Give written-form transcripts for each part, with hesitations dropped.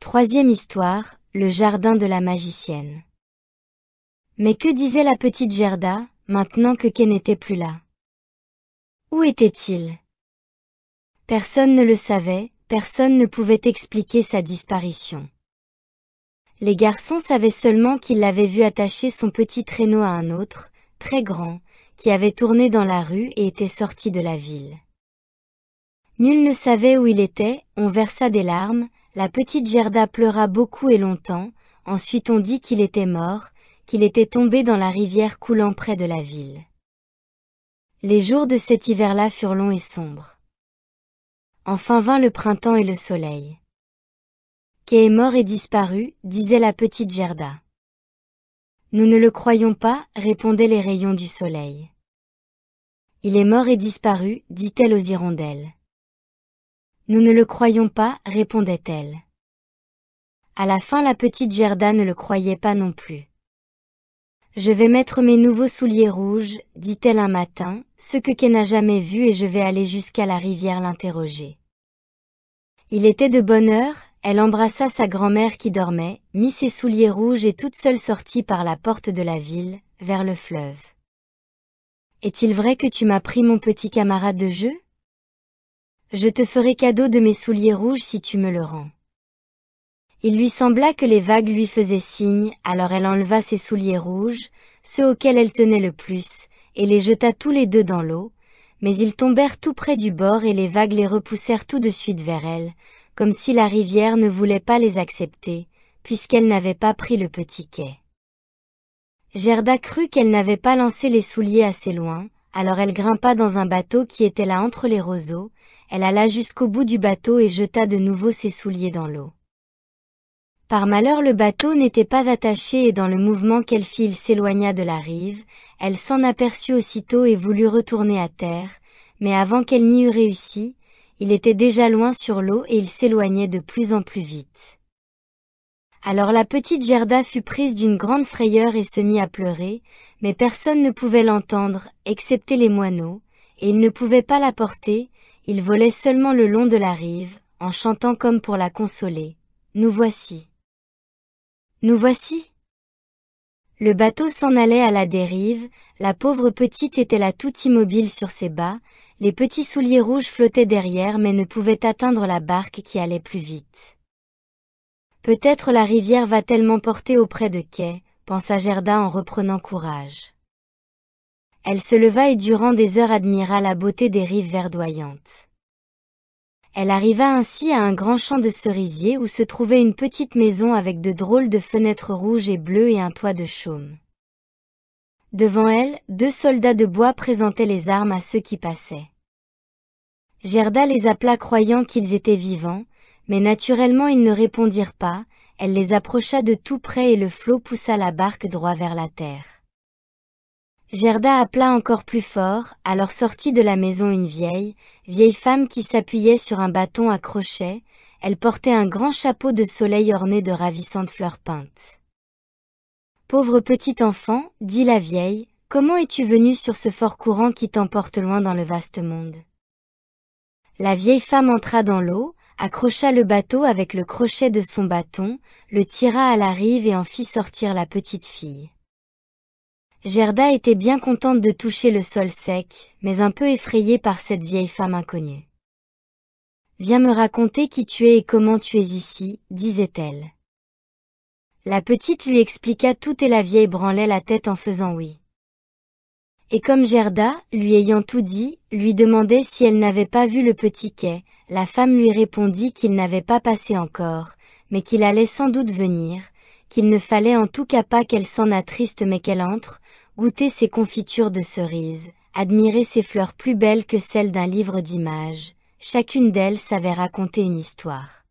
Troisième histoire, le jardin de la magicienne. Mais que disait la petite Gerda, maintenant que Kay n'était plus là? Où était-il? Personne ne le savait, personne ne pouvait expliquer sa disparition. Les garçons savaient seulement qu'ils l'avaient vu attacher son petit traîneau à un autre, très grand, qui avait tourné dans la rue et était sorti de la ville. Nul ne savait où il était, on versa des larmes, la petite Gerda pleura beaucoup et longtemps, ensuite on dit qu'il était mort, qu'il était tombé dans la rivière coulant près de la ville. Les jours de cet hiver-là furent longs et sombres. Enfin vint le printemps et le soleil. Kay est mort et disparu, disait la petite Gerda. Nous ne le croyons pas, répondaient les rayons du soleil. Il est mort et disparu, dit-elle aux hirondelles. Nous ne le croyons pas, répondait-elle. À la fin la petite Gerda ne le croyait pas non plus. Je vais mettre mes nouveaux souliers rouges, dit-elle un matin, ce que Kay n'a jamais vu et je vais aller jusqu'à la rivière l'interroger. Il était de bonne heure, elle embrassa sa grand-mère qui dormait, mit ses souliers rouges et toute seule sortit par la porte de la ville, vers le fleuve. Est-il vrai que tu m'as pris mon petit camarade de jeu? Je te ferai cadeau de mes souliers rouges si tu me le rends. Il lui sembla que les vagues lui faisaient signe, alors elle enleva ses souliers rouges, ceux auxquels elle tenait le plus, et les jeta tous les deux dans l'eau, mais ils tombèrent tout près du bord et les vagues les repoussèrent tout de suite vers elle, comme si la rivière ne voulait pas les accepter, puisqu'elle n'avait pas pris le petit Kay. Gerda crut qu'elle n'avait pas lancé les souliers assez loin, alors elle grimpa dans un bateau qui était là entre les roseaux, elle alla jusqu'au bout du bateau et jeta de nouveau ses souliers dans l'eau. Par malheur le bateau n'était pas attaché et dans le mouvement qu'elle fit il s'éloigna de la rive, elle s'en aperçut aussitôt et voulut retourner à terre, mais avant qu'elle n'y eût réussi, il était déjà loin sur l'eau et il s'éloignait de plus en plus vite. Alors la petite Gerda fut prise d'une grande frayeur et se mit à pleurer, mais personne ne pouvait l'entendre, excepté les moineaux, et ils ne pouvaient pas la porter, ils volaient seulement le long de la rive, en chantant comme pour la consoler. Nous voici. Nous voici. Le bateau s'en allait à la dérive, la pauvre petite était là toute immobile sur ses bas, les petits souliers rouges flottaient derrière mais ne pouvaient atteindre la barque qui allait plus vite. Peut-être la rivière va-t-elle m'emporter auprès de Kay, pensa Gerda en reprenant courage. Elle se leva et durant des heures admira la beauté des rives verdoyantes. Elle arriva ainsi à un grand champ de cerisiers où se trouvait une petite maison avec de drôles de fenêtres rouges et bleues et un toit de chaume. Devant elle, 2 soldats de bois présentaient les armes à ceux qui passaient. Gerda les appela croyant qu'ils étaient vivants, mais naturellement ils ne répondirent pas, elle les approcha de tout près et le flot poussa la barque droit vers la terre. Gerda appela encore plus fort, alors sortit de la maison une vieille femme qui s'appuyait sur un bâton à crochet, elle portait un grand chapeau de soleil orné de ravissantes fleurs peintes. « Pauvre petit enfant, dit la vieille, comment es-tu venu sur ce fort courant qui t'emporte loin dans le vaste monde ?» La vieille femme entra dans l'eau, accrocha le bateau avec le crochet de son bâton, le tira à la rive et en fit sortir la petite fille. Gerda était bien contente de toucher le sol sec, mais un peu effrayée par cette vieille femme inconnue. « Viens me raconter qui tu es et comment tu es ici, disait-elle. La petite lui expliqua tout et la vieille branlait la tête en faisant oui. Et comme Gerda, lui ayant tout dit, lui demandait si elle n'avait pas vu le petit Kay, la femme lui répondit qu'il n'avait pas passé encore, mais qu'il allait sans doute venir, qu'il ne fallait en tout cas pas qu'elle s'en attriste mais qu'elle entre, goûter ses confitures de cerises, admirer ses fleurs plus belles que celles d'un livre d'images, chacune d'elles savait raconter une histoire.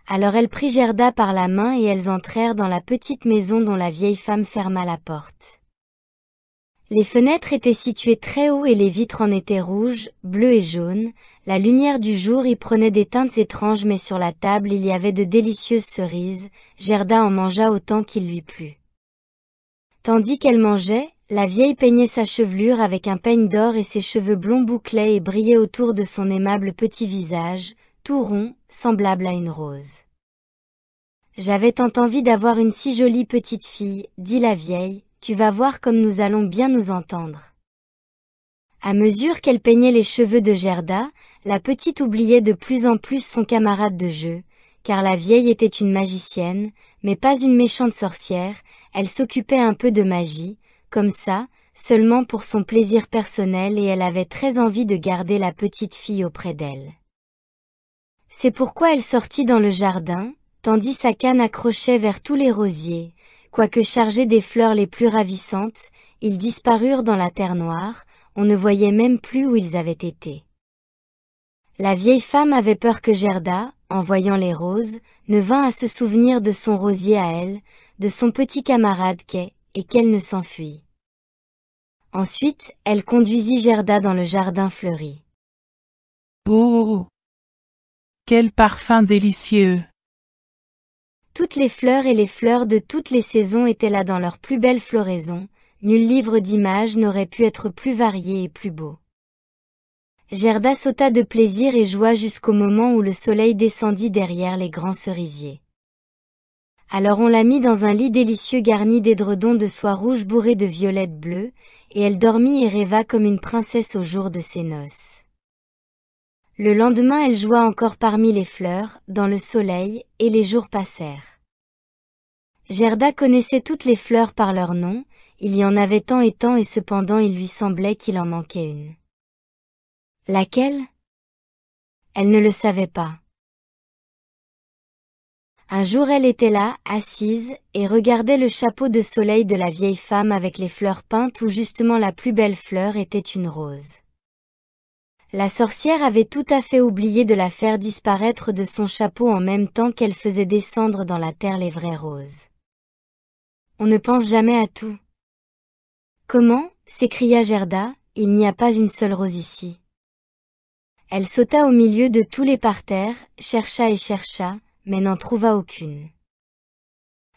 Alors elle prit Gerda par la main et elles entrèrent dans la petite maison dont la vieille femme ferma la porte. Les fenêtres étaient situées très haut et les vitres en étaient rouges, bleues et jaunes, la lumière du jour y prenait des teintes étranges mais sur la table il y avait de délicieuses cerises, Gerda en mangea autant qu'il lui plut. Tandis qu'elle mangeait, la vieille peignait sa chevelure avec un peigne d'or et ses cheveux blonds bouclaient et brillaient autour de son aimable petit visage, tout rond, semblable à une rose. J'avais tant envie d'avoir une si jolie petite fille, dit la vieille, tu vas voir comme nous allons bien nous entendre. À mesure qu'elle peignait les cheveux de Gerda, la petite oubliait de plus en plus son camarade de jeu, car la vieille était une magicienne, mais pas une méchante sorcière, elle s'occupait un peu de magie, comme ça, seulement pour son plaisir personnel et elle avait très envie de garder la petite fille auprès d'elle. C'est pourquoi elle sortit dans le jardin, tendit sa canne accrochée vers tous les rosiers, quoique chargés des fleurs les plus ravissantes, ils disparurent dans la terre noire, on ne voyait même plus où ils avaient été. La vieille femme avait peur que Gerda, en voyant les roses, ne vînt à se souvenir de son rosier à elle, de son petit camarade Kay, et qu'elle ne s'enfuit. Ensuite, elle conduisit Gerda dans le jardin fleuri. Oh! Quel parfum délicieux! Toutes les fleurs et les fleurs de toutes les saisons étaient là dans leur plus belle floraison, nul livre d'images n'aurait pu être plus varié et plus beau. Gerda sauta de plaisir et joua jusqu'au moment où le soleil descendit derrière les grands cerisiers. Alors on la mit dans un lit délicieux garni d'édredons de soie rouge bourrés de violettes bleues, et elle dormit et rêva comme une princesse au jour de ses noces. Le lendemain elle joua encore parmi les fleurs, dans le soleil, et les jours passèrent. Gerda connaissait toutes les fleurs par leur nom, il y en avait tant et cependant il lui semblait qu'il en manquait une. Laquelle? Elle ne le savait pas. Un jour elle était là, assise, et regardait le chapeau de soleil de la vieille femme avec les fleurs peintes où justement la plus belle fleur était une rose. La sorcière avait tout à fait oublié de la faire disparaître de son chapeau en même temps qu'elle faisait descendre dans la terre les vraies roses. On ne pense jamais à tout. Comment? S'écria Gerda, il n'y a pas une seule rose ici. Elle sauta au milieu de tous les parterres, chercha et chercha, mais n'en trouva aucune.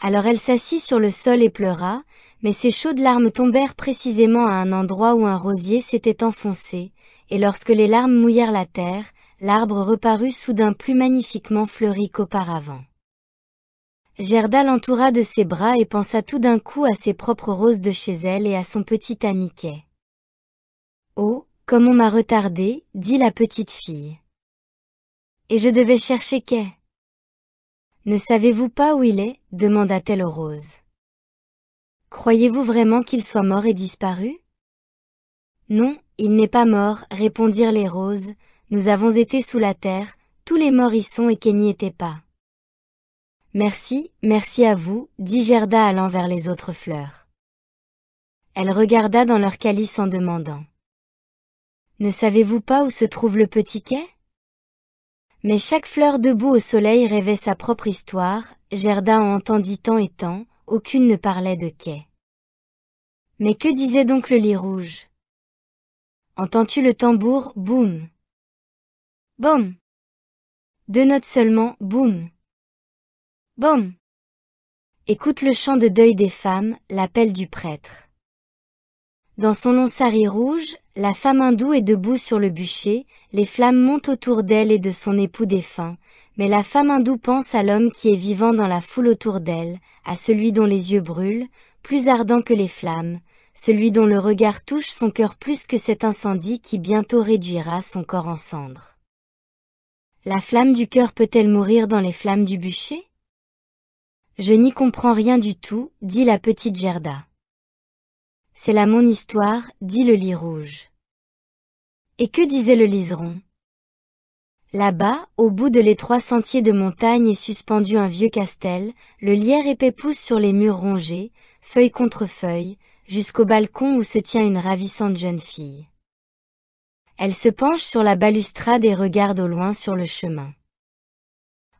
Alors elle s'assit sur le sol et pleura, mais ses chaudes larmes tombèrent précisément à un endroit où un rosier s'était enfoncé, et lorsque les larmes mouillèrent la terre, l'arbre reparut soudain plus magnifiquement fleuri qu'auparavant. Gerda l'entoura de ses bras et pensa tout d'un coup à ses propres roses de chez elle et à son petit ami Kay. Oh, comme on m'a retardée, dit la petite fille. Et je devais chercher Kay. Ne savez-vous pas où il est? Demanda-t-elle aux roses. Croyez-vous vraiment qu'il soit mort et disparu? Non, il n'est pas mort, répondirent les roses, nous avons été sous la terre, tous les morts y sont et Kay n'y était pas. Merci, merci à vous, dit Gerda allant vers les autres fleurs. Elle regarda dans leur calice en demandant. Ne savez-vous pas où se trouve le petit Kay? Mais chaque fleur debout au soleil rêvait sa propre histoire, Gerda en entendit tant et tant, aucune ne parlait de Kay. Mais que disait donc le lit rouge? Entends-tu le tambour, boum? Boum! 2 notes seulement, boum! Boum! Écoute le chant de deuil des femmes, l'appel du prêtre. Dans son long sari rouge, la femme hindoue est debout sur le bûcher, les flammes montent autour d'elle et de son époux défunt, mais la femme hindoue pense à l'homme qui est vivant dans la foule autour d'elle, à celui dont les yeux brûlent, plus ardents que les flammes, celui dont le regard touche son cœur plus que cet incendie qui bientôt réduira son corps en cendres. La flamme du cœur peut-elle mourir dans les flammes du bûcher? Je n'y comprends rien du tout, dit la petite Gerda. C'est là mon histoire, dit le lit rouge. Et que disait le liseron? Là-bas, au bout de l'étroit sentier de montagne est suspendu un vieux castel, le lierre épais pousse sur les murs rongés, feuille contre feuille, jusqu'au balcon où se tient une ravissante jeune fille. Elle se penche sur la balustrade et regarde au loin sur le chemin.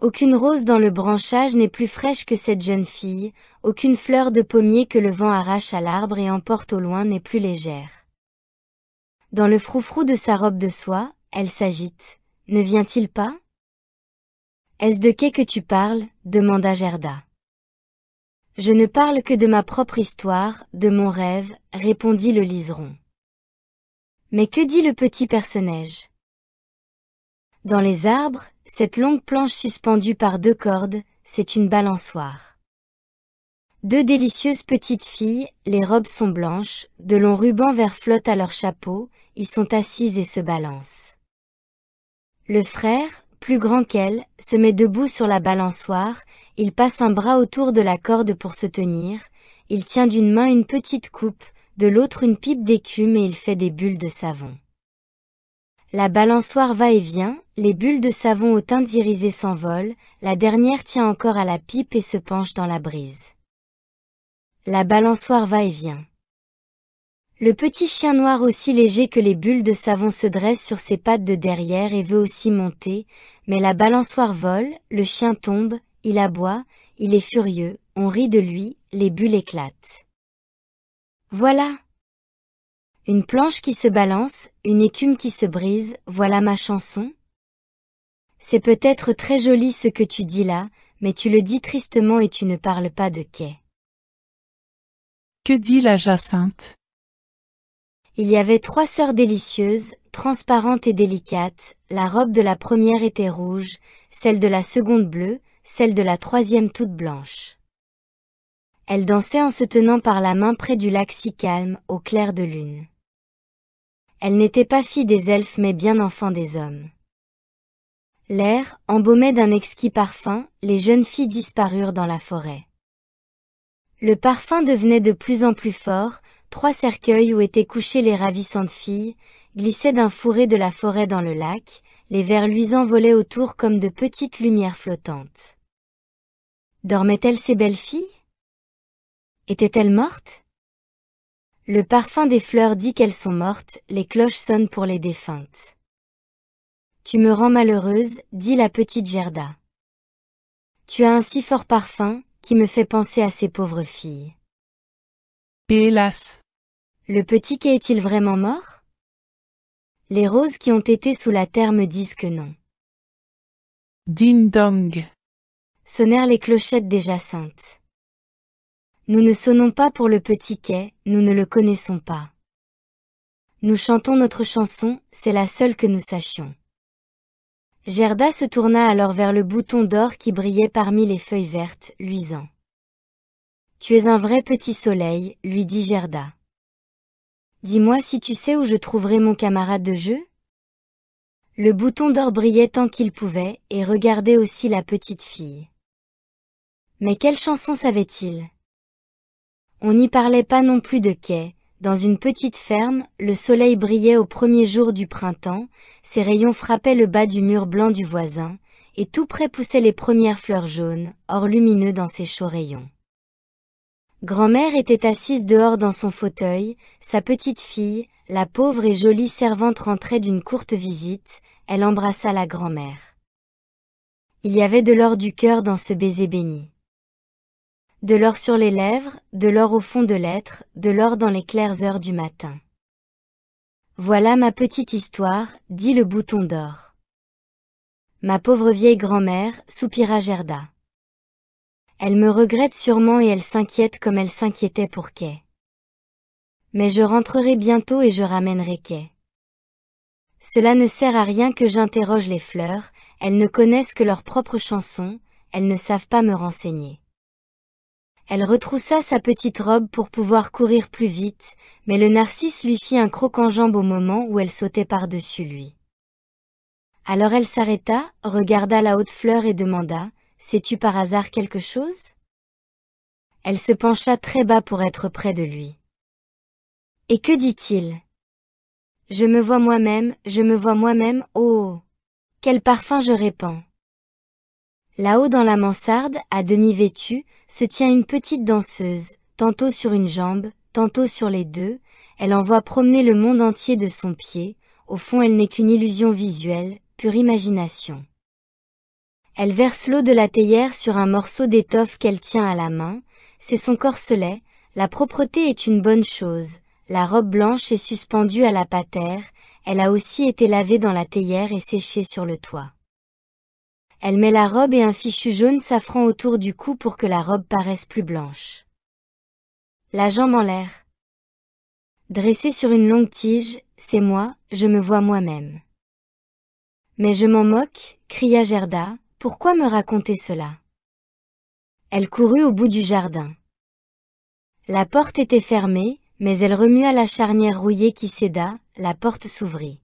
Aucune rose dans le branchage n'est plus fraîche que cette jeune fille, aucune fleur de pommier que le vent arrache à l'arbre et emporte au loin n'est plus légère. Dans le froufrou de sa robe de soie, elle s'agite. Ne vient-il pas? Est-ce de Kay que tu parles? Demanda Gerda. Je ne parle que de ma propre histoire, de mon rêve, répondit le liseron. Mais que dit le petit personnage? Dans les arbres, cette longue planche suspendue par 2 cordes, c'est une balançoire. Deux délicieuses petites filles, les robes sont blanches, de longs rubans verts flottent à leur chapeau, ils sont assises et se balancent. Le frère, plus grand qu'elle, se met debout sur la balançoire, il passe un bras autour de la corde pour se tenir, il tient d'une main une petite coupe, de l'autre une pipe d'écume et il fait des bulles de savon. La balançoire va et vient, les bulles de savon au teint irisé s'envolent, la dernière tient encore à la pipe et se penche dans la brise. La balançoire va et vient. Le petit chien noir aussi léger que les bulles de savon se dresse sur ses pattes de derrière et veut aussi monter, mais la balançoire vole, le chien tombe, il aboie, il est furieux, on rit de lui, les bulles éclatent. Voilà! Une planche qui se balance, une écume qui se brise, voilà ma chanson? C'est peut-être très joli ce que tu dis là, mais tu le dis tristement et tu ne parles pas de quai. Que dit la Jacinthe? Il y avait 3 sœurs délicieuses, transparentes et délicates, la robe de la première était rouge, celle de la seconde bleue, celle de la troisième toute blanche. Elles dansaient en se tenant par la main près du lac si calme, au clair de lune. Elles n'étaient pas filles des elfes mais bien enfants des hommes. L'air embaumait d'un exquis parfum, les jeunes filles disparurent dans la forêt. Le parfum devenait de plus en plus fort, 3 cercueils où étaient couchées les ravissantes filles, glissaient d'un fourré de la forêt dans le lac, les vers luisants volaient autour comme de petites lumières flottantes. Dormaient-elles ces belles filles? Étaient-elles mortes? Le parfum des fleurs dit qu'elles sont mortes, les cloches sonnent pour les défuntes. Tu me rends malheureuse, dit la petite Gerda. Tu as un si fort parfum, qui me fait penser à ces pauvres filles. Hélas! Le petit quai est-il vraiment mort? Les roses qui ont été sous la terre me disent que non. Ding dong! Sonnèrent les clochettes des Jacinthes. Nous ne sonnons pas pour le petit quai, nous ne le connaissons pas. Nous chantons notre chanson, c'est la seule que nous sachions. Gerda se tourna alors vers le bouton d'or qui brillait parmi les feuilles vertes, luisant. Tu es un vrai petit soleil, lui dit Gerda. Dis-moi si tu sais où je trouverai mon camarade de jeu? Le bouton d'or brillait tant qu'il pouvait, et regardait aussi la petite fille. Mais quelle chanson savait-il? On n'y parlait pas non plus de quai. Dans une petite ferme, le soleil brillait au premier jour du printemps, ses rayons frappaient le bas du mur blanc du voisin, et tout près poussaient les premières fleurs jaunes, or lumineux dans ses chauds rayons. Grand-mère était assise dehors dans son fauteuil, sa petite fille, la pauvre et jolie servante rentrait d'une courte visite, elle embrassa la grand-mère. Il y avait de l'or du cœur dans ce baiser béni. De l'or sur les lèvres, de l'or au fond de l'être, de l'or dans les claires heures du matin. Voilà ma petite histoire, dit le bouton d'or. Ma pauvre vieille grand-mère, soupira Gerda. Elle me regrette sûrement et elle s'inquiète comme elle s'inquiétait pour Kay. Mais je rentrerai bientôt et je ramènerai Kay. Cela ne sert à rien que j'interroge les fleurs, elles ne connaissent que leurs propres chansons, elles ne savent pas me renseigner. Elle retroussa sa petite robe pour pouvoir courir plus vite, mais le narcisse lui fit un croc-en-jambe au moment où elle sautait par-dessus lui. Alors elle s'arrêta, regarda la haute fleur et demanda, « Sais-tu par hasard quelque chose ?» Elle se pencha très bas pour être près de lui. « Et que dit-il ?»« Je me vois moi-même, oh! Quel parfum je répands !» Là-haut dans la mansarde, à demi vêtue, se tient une petite danseuse, tantôt sur une jambe, tantôt sur les deux, elle envoie promener le monde entier de son pied, au fond elle n'est qu'une illusion visuelle, pure imagination. Elle verse l'eau de la théière sur un morceau d'étoffe qu'elle tient à la main, c'est son corselet, la propreté est une bonne chose, la robe blanche est suspendue à la patère, elle a aussi été lavée dans la théière et séchée sur le toit. Elle met la robe et un fichu jaune safran autour du cou pour que la robe paraisse plus blanche. La jambe en l'air. Dressée sur une longue tige, c'est moi, je me vois moi-même. Mais je m'en moque, cria Gerda, pourquoi me raconter cela? Elle courut au bout du jardin. La porte était fermée, mais elle remua la charnière rouillée qui céda, la porte s'ouvrit.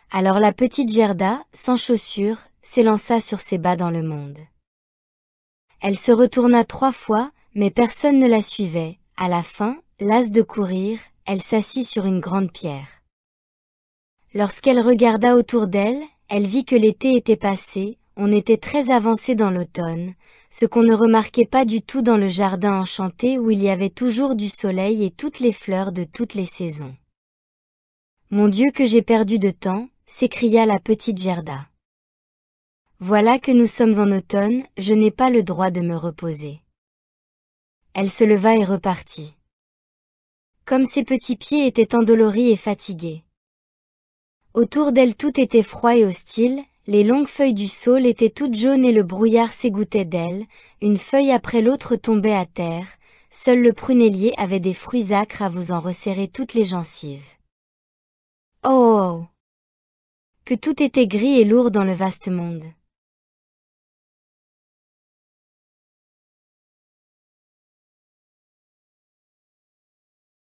Alors la petite Gerda, sans chaussures, s'élança sur ses pas dans le monde. Elle se retourna 3 fois, mais personne ne la suivait. À la fin, lasse de courir, elle s'assit sur une grande pierre. Lorsqu'elle regarda autour d'elle, elle vit que l'été était passé, on était très avancé dans l'automne, ce qu'on ne remarquait pas du tout dans le jardin enchanté où il y avait toujours du soleil et toutes les fleurs de toutes les saisons. Mon Dieu que j'ai perdu de temps, s'écria la petite Gerda. Voilà que nous sommes en automne, je n'ai pas le droit de me reposer. Elle se leva et repartit. Comme ses petits pieds étaient endoloris et fatigués. Autour d'elle tout était froid et hostile, les longues feuilles du saule étaient toutes jaunes et le brouillard s'égouttait d'elles, une feuille après l'autre tombait à terre, seul le prunellier avait des fruits âcres à vous en resserrer toutes les gencives. Oh! Que tout était gris et lourd dans le vaste monde.